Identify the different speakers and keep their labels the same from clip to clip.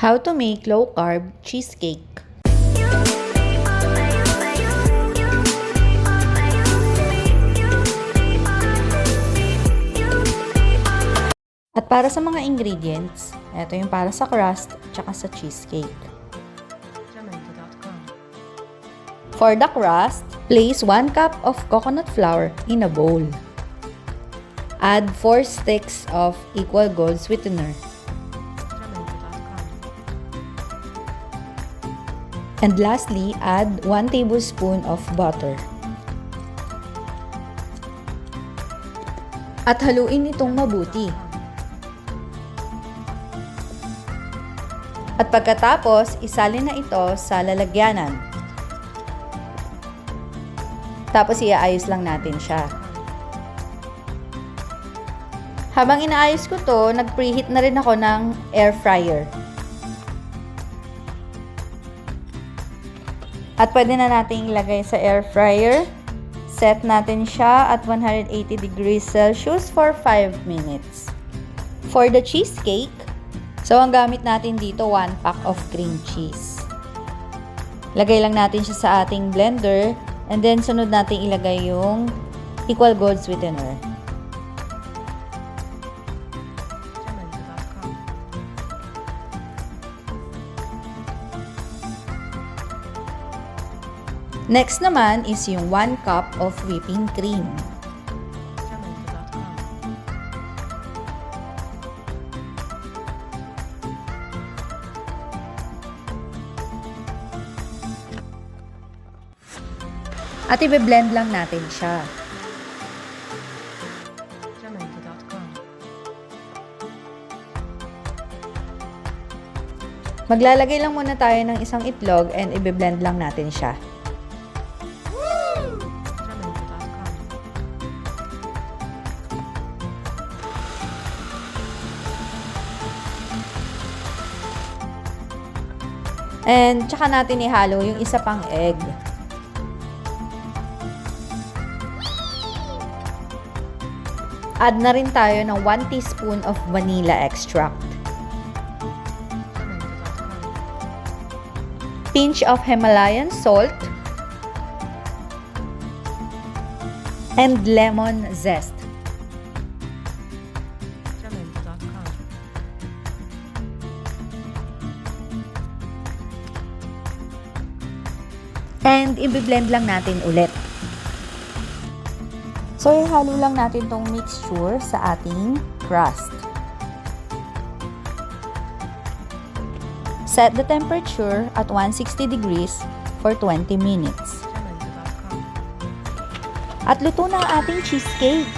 Speaker 1: How to make low-carb cheesecake. At para sa mga ingredients, ito yung para sa crust at sa cheesecake. For the crust, place 1 cup of coconut flour in a bowl. Add 4 sticks of equal gold sweetener. And lastly, add 1 tablespoon of butter. At haluin itong mabuti. At pagkatapos, isalin na ito sa lalagyanan. Tapos iaayos lang natin siya. Habang inaayos ko to, nag-preheat na rin ako ng air fryer. At pwede na natin ilagay sa air fryer. Set natin siya at 180 degrees Celsius for 5 minutes. For the cheesecake, so ang gamit natin dito 1 pack of cream cheese. Lagay lang natin siya sa ating blender and then sunod natin ilagay yung equal gold sweetener. Next naman is yung 1 cup of whipping cream. At i-blend lang natin siya. Maglalagay lang muna tayo ng isang itlog and i-blend lang natin siya. And tsaka natin ihalo yung isa pang egg. Add na rin tayo ng 1 teaspoon of vanilla extract. Pinch of Himalayan salt. And lemon zest. And i-blend lang natin ulit. So, ihalo lang natin tong mixture sa ating crust. Set the temperature at 160 degrees for 20 minutes. At luto na ang ating cheesecake.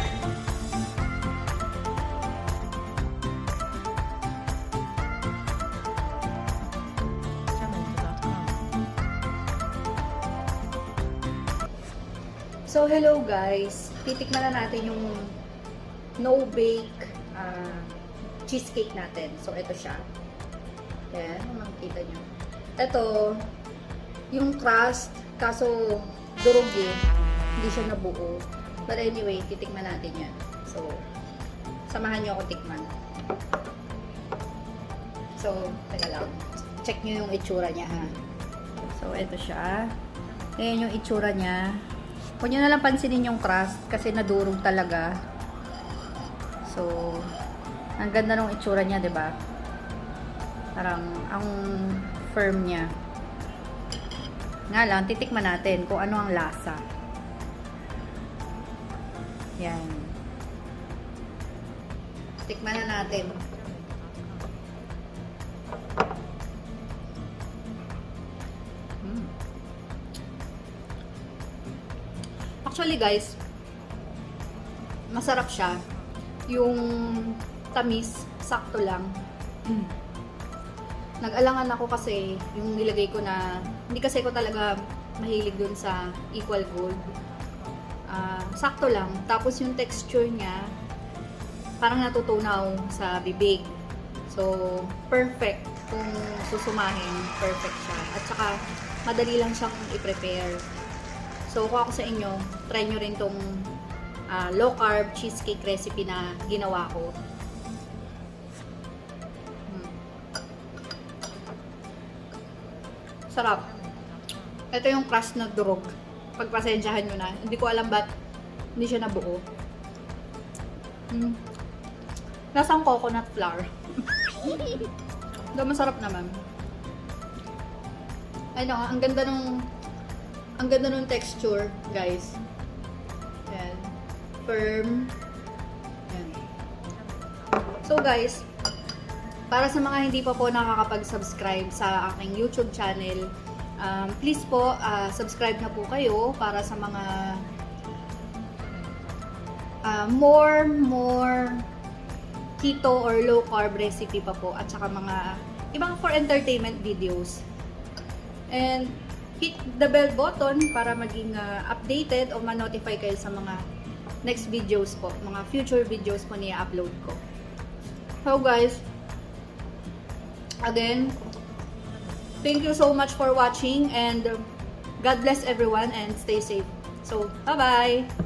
Speaker 1: So, hello guys! Titikman na natin yung no-bake cheesecake natin. So, ito siya. Ayan, kung makikita nyo. Ito, yung crust, kaso durog eh. Hindi siya nabuo. But anyway, titikman natin yan. So, samahan nyo ako tikman. So, teka lang. Check nyo yung itsura niya ha. So, ito siya. Ayan yung itsura niya. Huwag nyo na lang pansinin yung crust kasi nadurog talaga. So, ang ganda ng itsura niya, 'di ba? Parang ang firm niya. Nga lang, titikman natin kung ano ang lasa. Yan. Tikman na natin. Actually guys, masarap siya. Yung tamis, sakto lang. Nag-alangan ako kasi yung nilagay ko na, hindi kasi ko talaga mahilig dun sa equal gold. Sakto lang. Tapos yung texture niya, parang natutunaw sa bibig. So, perfect. Kung susumahin, perfect siya. At saka, madali lang siyang i-prepare. So, kung ako sa inyo, try nyo rin tong low carb cheesecake recipe na ginawa ko. Sarap. Ito yung crust na durog. Pagpasensyahan nyo na. Hindi ko alam ba't hindi siya nabuo. Lasang coconut flour. Masarap naman. Ay no, ang ganda nung texture, guys. Ayan. Firm. Ayan. So guys, para sa mga hindi pa po nakakapag-subscribe sa aking YouTube channel, please po, subscribe na po kayo para sa mga more keto or low carb recipe pa po at saka mga ibang for entertainment videos. And hit the bell button para maging updated o ma-notify kayo sa mga next videos po, mga future videos po niya upload ko. So guys, again, thank you so much for watching and God bless everyone and stay safe. So, bye-bye!